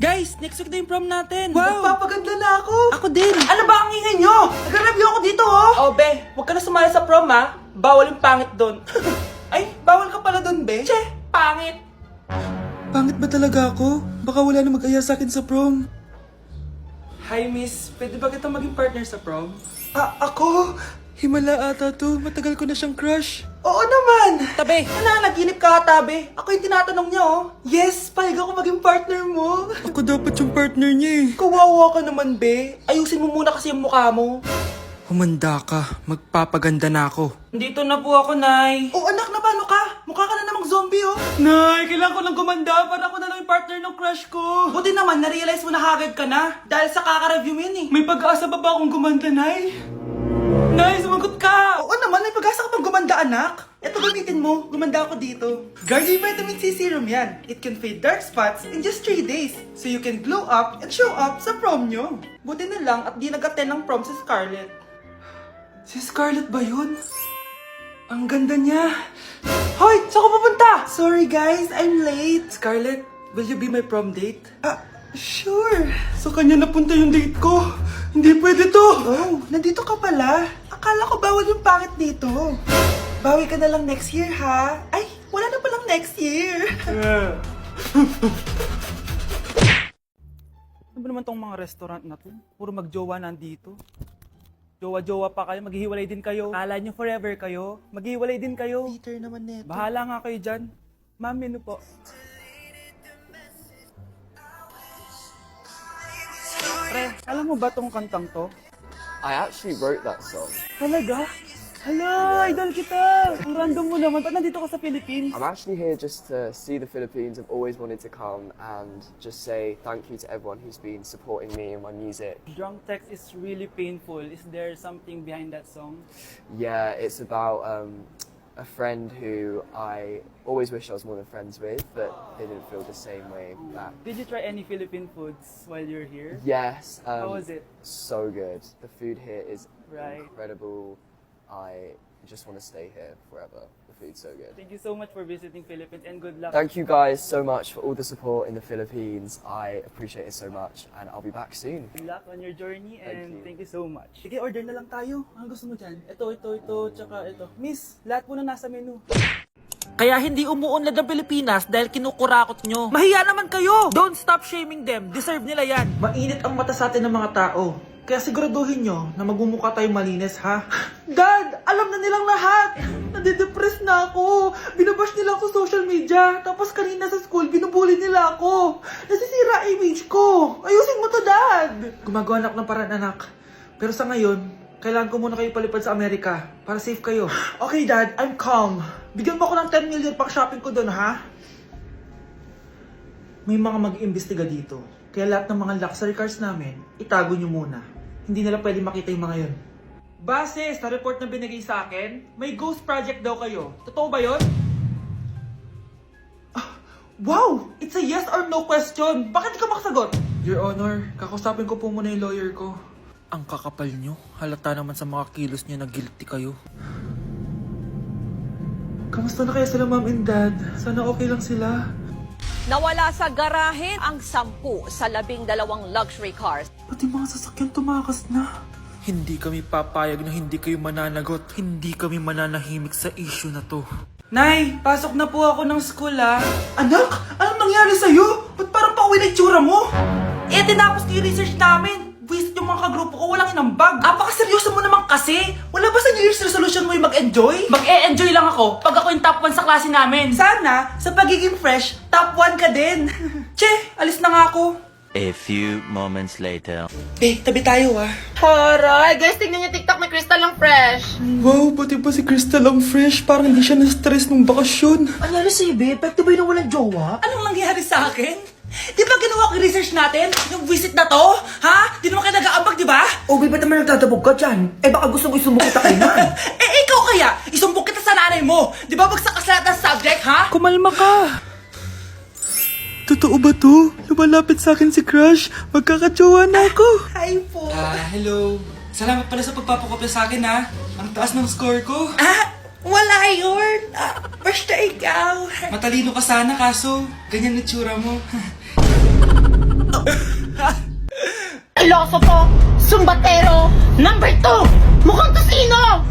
Guys, next week na yung prom natin. Wow! Magpapaganda na ako! Ako din. Ano ba ang ingay nyo? Nag-review ako dito, oh! Oh, be, huwag ka na sumali sa prom, ha? Bawal yung pangit doon. Ay, bawal ka pala dun, be? Che, pangit. Pangit ba talaga ako? Baka wala na mag-aya sa akin sa prom. Hi, miss. Pwede ba kita maging partner sa prom? Ako? Himala ata to. Matagal ko na siyang crush. Oo naman! Tabi. Nananaginip ka, tabi. Ako yung tinatanong niya, oh. Yes, payag ako maging partner mo. Ako dapat yung partner niya, eh. Kawawa ka naman, be. Ayusin mo muna kasi yung mukha mo. Humanda ka. Magpapaganda na ako. Dito na po ako, Nay. Oh, anak, na paano ka? Mukha ka na namang zombie, oh. Nay, kailangan ko lang gumanda para ako na lang yung partner ng crush ko. Buti naman, na-realize mo na hagad ka na. Dahil sa kaka-review mo yun, eh. May pag-asa ba ba akong gumanda, Nay? Nay, sumagot ka! Oo naman, may pag-asa ka pang gumanda, anak. Ito gamitin mo, gumanda ako dito. Garnier Vitamin C Serum yan. It can fade dark spots in just 3 days. So you can glow up and show up sa prom nyo. Buti na lang at di nag-attend ng prom si Scarlett. Si Scarlett ba yun? Ang ganda niya. Hoy! Saan ka pupunta? Sorry guys, I'm late. Scarlett, will you be my prom date? Sure. Sa kanya napunta yung date ko. Hindi pwede to. Oh, nandito ka pala. Akala ko bawal yung pangit dito. Bawi ka na lang next year, ha? Ay, wala na palang next year. Ano ba naman tong mga restaurant na to? Puro magjowa nandito. Jowa-jowa pa kayo, maghihiwalay din kayo. Kala nyo forever kayo, maghihiwalay din kayo. Peter naman neto. Bahala nga kayo dyan. Ma'am, menu po. Pre, alam mo ba tong kantang to? I actually wrote that song. Talaga? Hala, idol kita! Ang random mo naman. Ba't nandito ka sa Philippines? I'm actually here just to see the Philippines. I've always wanted to come and just say thank you to everyone who's been supporting me and my music. Drunk text is really painful. Is there something behind that song? Yeah, it's about a friend who I always wish I was more than friends with, but they didn't feel the same way back. Did you try any Philippine foods while you're here? Yes. How was it? So good. The food here is Right. incredible. I just want to stay here forever. The food's so good. Thank you so much for visiting Philippines and good luck. Thank you guys so much for all the support in the Philippines. I appreciate it so much, and I'll be back soon. Good luck on your journey and you. thank you so much. Sige, order na lang tayo. Ano gusto mo dyan? Ito, tsaka ito. Miss, lahat po na nasa menu. Kaya hindi umuunlad ang Pilipinas dahil kinukurakot nyo. Mahiya naman kayo! Don't stop shaming them. Deserve nila yan. Mainit ang mata sa atin ng mga tao. Kaya siguraduhin nyo na magmumukha tayong malinis, ha? Dad! Alam na nilang lahat! Nadidepress na ako! Binabash nila ako sa social media. Tapos kanina sa school, binubuli nila ako. Nasisira image ko. Ayusin mo to, Dad! Gumagawa na ako ng paraan, anak. Pero sa ngayon, kailangan ko muna kayo palipad sa Amerika para safe kayo. Okay, Dad. I'm calm. Bigyan mo ako ng 10 million pang shopping ko doon, ha? May mga mag-iimbestiga dito. Kaya lahat ng mga luxury cars namin, itago nyo muna. Hindi nila pwede makita yung mga yun. Base sa report na binigay sa akin, may ghost project daw kayo. Totoo ba yun? Wow! It's a yes or no question. Bakit di ka makasagot? Your Honor, kakusapin ko po muna yung lawyer ko. Ang kakapal nyo. Halata naman sa mga kilos nyo na guilty kayo. Kamusta na kaya sila, Mom and Dad? Sana okay lang sila. Nawala sa garahe ang 10 sa 12 luxury cars. Pati mga sasakyan tumakas na. Hindi kami papayag na hindi kayo mananagot. Hindi kami mananahimik sa issue na to. Nay, pasok na po ako ng school, ha? Anak, anong nangyari sa'yo? Ba't parang pauwi na itsura mo? Eh, tinapos ko yung research namin. Visit yung mga kagrupo ko, walang inambag. Apakaseryoso mo naman kasi. Wala ba sa New Year's resolution mo yung mag-enjoy? Mag-e-enjoy lang ako pag ako yung top 1 sa klase namin. Sana, sa pagiging fresh, top 1 ka din. Che, alis na nga ako. A few moments later. Tabi tayo, ah. Aray, guys, tingnan niyo TikTok, may crystal lang fresh. Wow, pati pa si Crystal ang fresh. Parang hindi siya na-stress nung bakasyon. Ano nangyari sa'yo, babe? Epekto ba yun na walang jowa? Anong nangyari sa akin? Di ba ginawa ko yung research natin? Yung visit na to? Ha? Di naman kayo nag-aambag, di ba? O, babe, ba't naman nagtatabog ka dyan? Eh, baka gusto ko isumbong kita kay man. Ikaw kaya? Isumbok kita sa nanay mo. Di ba bagsak ka sa lahat ng subject, ha? Kumalma ka. Totoo ba to? Lumalapit sa akin si Crush. Magkakajowa na ako. Hi po. Hello. Salamat pala sa pagpapakopya sa akin, ha? Ang taas ng score ko. Wala yun. Basta ikaw. Matalino ka sana, kaso ganyan na tsura mo. Chismoso to! Sumbatero! Number 2! Mukhang kasino!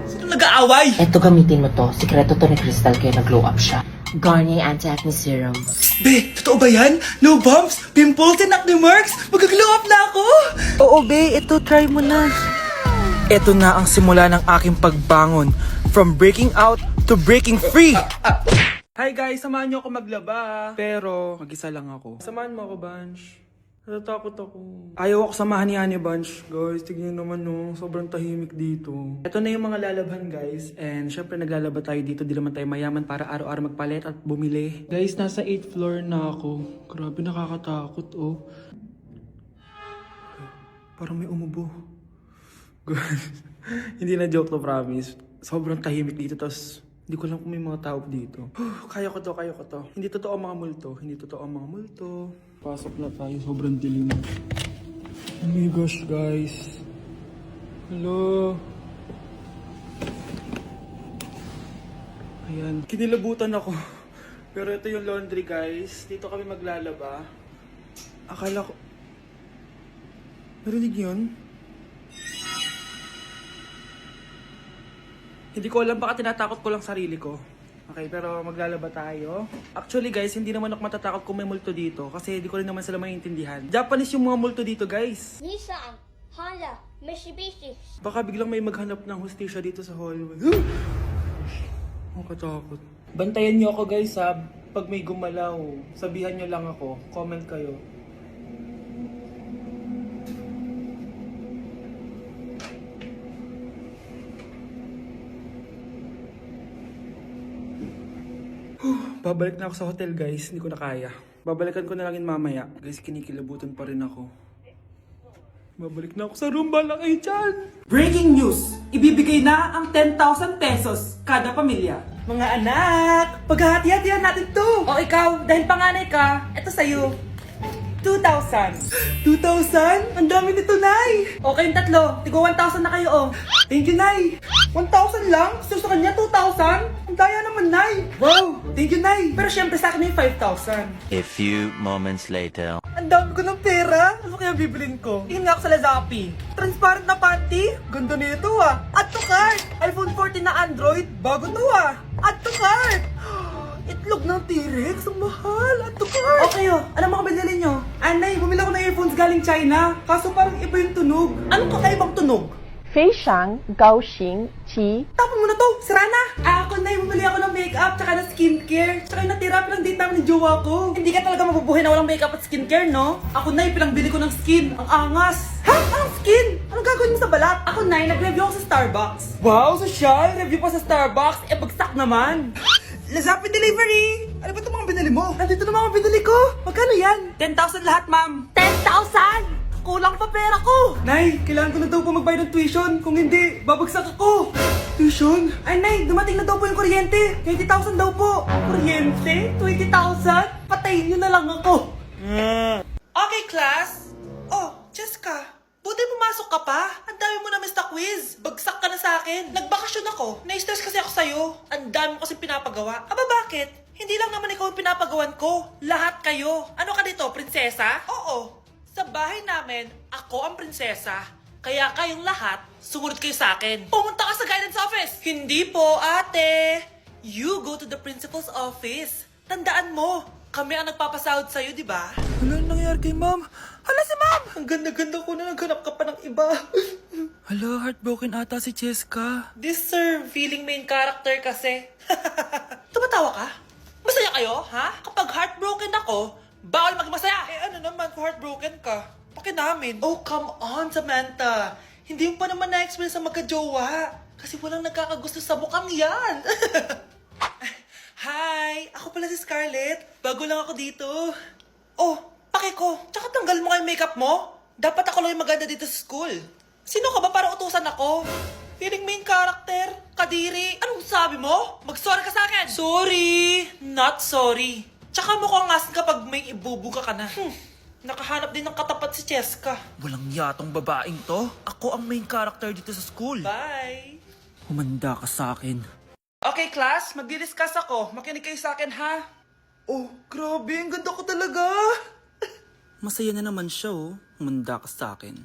Sino nag-aaway? Eto, gamitin mo to. Sikreto to ni Crystal kaya nag-glow up siya. Garnier Anti-Acne Serum. Be, totoo ba yan? No bumps, pimples, and acne marks? Mag-glow up na ako! Oo, be. Ito, try mo na. Ito na ang simula ng aking pagbangon. From breaking out to breaking free. Hi guys, samahan niyo ako maglaba. Pero, mag-isa lang ako. Samahan mo ako, Bunch. Natatakot ako. Ayaw ako samahan ni Ane, Bunch. Guys, tignan naman no. Sobrang tahimik dito. Ito na yung mga lalabhan, guys. And syempre, naglalaba tayo dito. Di naman tayo mayaman para araw-araw magpalit at bumili. Guys, nasa 8th floor na ako. Grabe, nakakatakot, oh. Parang may umubo. Hindi na joke to, promise. Sobrang tahimik dito, tas hindi ko alam kung may mga tao dito. Kaya ko to, kaya ko to. Hindi totoo ang mga multo. Hindi totoo ang mga multo. Pasok na tayo, sobrang dilim. Oh my gosh, guys. Hello. Ayan, kinilabutan ako. Pero ito yung laundry, guys. Dito kami maglalaba. Akala ko... Narinig yun? Hindi ko alam, baka tinatakot ko lang sarili ko. Okay, pero maglalaba tayo. Actually guys, hindi naman ako matatakot kung may multo dito kasi hindi ko rin naman sila maintindihan. Japanese yung mga multo dito, guys. Nissan, Honda, Mitsubishi. Baka biglang may maghanap ng hustisya dito sa hallway. Ang katakot. Bantayan niyo ako, guys, ha. Pag may gumalaw, sabihan niyo lang ako. Comment kayo. Babalik na ako sa hotel, guys. Hindi ko na kaya. Babalikan ko na lang yun mamaya. Guys, kinikilabutan pa rin ako. Babalik na ako sa room. Balak kayo dyan. Breaking news! Ibibigay na ang 10,000 pesos kada pamilya. Mga anak, paghahati-hatihan natin to. O ikaw, dahil panganay ka, eto sa'yo. 2,000. 2,000? Ang dami nito, Nay. Okay, yung tatlo. Tigo 1,000 na kayo, oh. Thank you, Nay. 1,000 lang? So sa kanya, 2,000? Ang daya naman, Nay. Wow, thank you, Nay. Pero syempre sa akin yung 5,000. A few moments later. Ang dami ko ng pera. Ano kaya bibilin ko? Tingin nga ako sa Lazappi. Transparent na panty. Ganda nito, ah. Add to cart. iPhone 14 na Android. Bago to, ah. Add to cart. Itlog ng T-Rex. Ang mahal. Add to cart. Okay, oh. Ano mga binili nyo? Anay, bumili ako ng earphones galing China. Kaso parang iba yung tunog. Anong kakaibang tunog? Feishang, Gaoxing, Qi. Tapon mo na to! Sira na! Ako na, bumili ako ng makeup tsaka ng skincare. Tsaka yung natira pinang date namin ni jowa ko. Hindi ka talaga mabubuhay na walang makeup at skincare, no? Ako na, pinangbili ko ng skin. Ang angas! Ha? Anong skin? Anong gagawin mo sa balat? Ako na, nag-review ako sa Starbucks. Wow, social! Review pa sa Starbucks? Eh, bagsak naman! Lazappi Delivery! Ano ba itong mga binili mo? Nandito na mga binili ko! Magkano yan? 10,000 lahat, ma'am! 10,000! Kulang pa pera ko! Nay, kailangan ko na daw po magbayad ng tuition. Kung hindi, babagsak ako. Tuition? Ay, Nay, dumating na daw po yung kuryente. 20,000 daw po. Kuryente? 20,000? Patayin niyo na lang ako. Okay, class. Oh, Jessica. Buti pumasok ka pa. Ang dami mo na miss na quiz. Bagsak ka na sa akin. Nagbakasyon ako. Na-stress kasi ako sa'yo. Ang dami mo kasi pinapagawa. Aba, bakit? Hindi lang naman ikaw ang pinapagawan ko. Lahat kayo. Ano ka dito, prinsesa? Oo. Sa bahay namin, ako ang prinsesa. Kaya kayong lahat, sumunod kayo sa akin. Pumunta ka sa guidance office. Hindi po, ate. You go to the principal's office. Tandaan mo, kami ang nagpapasahod sa'yo, di ba? Ano nangyari kay ma'am? Hala si ma'am! Ang ganda-ganda ko na naghanap ka pa ng iba. Hala, heartbroken ata si Cheska. This sir, feeling main character kasi. Tumatawa ka? Masaya kayo, ha? Kapag heartbroken ako, bawal maging masaya! Eh ano naman kung heartbroken ka? Pakinamin. Oh, come on, Samantha. Hindi mo pa naman na-experience sa magka-jowa. Kasi walang nagkakagusto sa mukhang yan. Hi! Ako pala si Scarlett. Bago lang ako dito. Oh, pake ko. Tsaka tanggal mo nga yung makeup mo. Dapat ako lang yung maganda dito sa school. Sino ka ba para utusan ako? Feeling main character? Kadiri? Anong sabi mo? Mag-sorry ka sa akin! Sorry! Not sorry. Tsaka mukhang asin kapag may ibubuga ka na. Nakahanap din ng katapat si Cheska. Walang yatong babaeng to. Ako ang main character dito sa school. Bye! Humanda ka sa akin. Okay, class. Magdi-discuss ako. Makinig kayo sa akin, ha? Oh, grabe. Ang ganda ko talaga. Masaya na naman siya oh. Manda ka sa akin.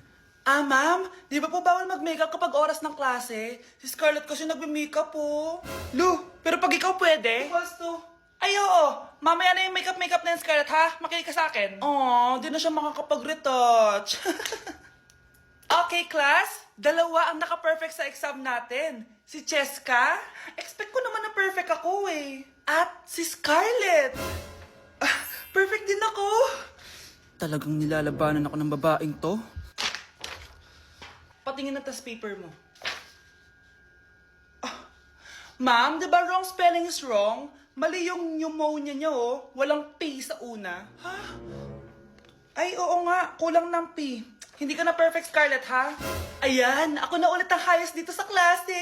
Ah, ma'am, di ba po bawal mag-makeup kapag oras ng klase? Si Scarlett kasi nagme-makeup po. Lu, pero pag ikaw pwede? Basto. Ay, oo. Mamaya na yung makeup na yung Scarlett, ha? Makinig ka sa akin. Aw, di na siya makakapag-retouch. Okay, class. 2 ang naka-perfect sa exam natin. Si Cheska. Expect ko naman na perfect ako eh. At si Scarlett. Ah, perfect din ako. Talagang nilalabanan ako ng babaeng to. Patingin na tas paper mo. Ah, ma'am, di ba wrong spelling is wrong? Mali yung pneumonia niya oh. Walang P sa una. Ha? Ay, oo nga. Kulang ng P. Hindi ka na perfect, Scarlett, ha? Ayan, ako na ulit ang highest dito sa klase.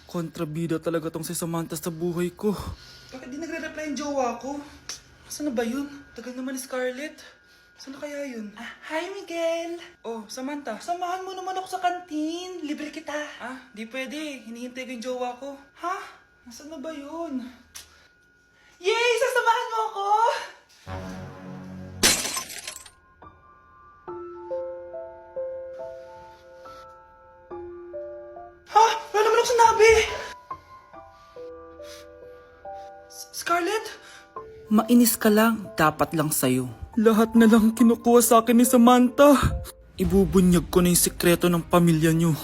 Kontrabida talaga tong si Samantha sa buhay ko. Bakit di nagre-reply yung jowa ko? Saan na ba yun? Tagal naman ni Scarlett. Saan na kaya yun? Ah, hi, Miguel! Oh, Samantha, samahan mo naman ako sa kantin. Libre kita. Ah, di pwede. Hinihintay ko yung jowa ko. Ha? Nasaan na ba yun? Yay! Sasamahan mo ako! Ha? Wala naman ako sinabi! Scarlett? Mainis ka lang, dapat lang sa'yo. Lahat na lang kinukuha sa akin ni Samantha. Ibubunyag ko na yung sikreto ng pamilya niyo.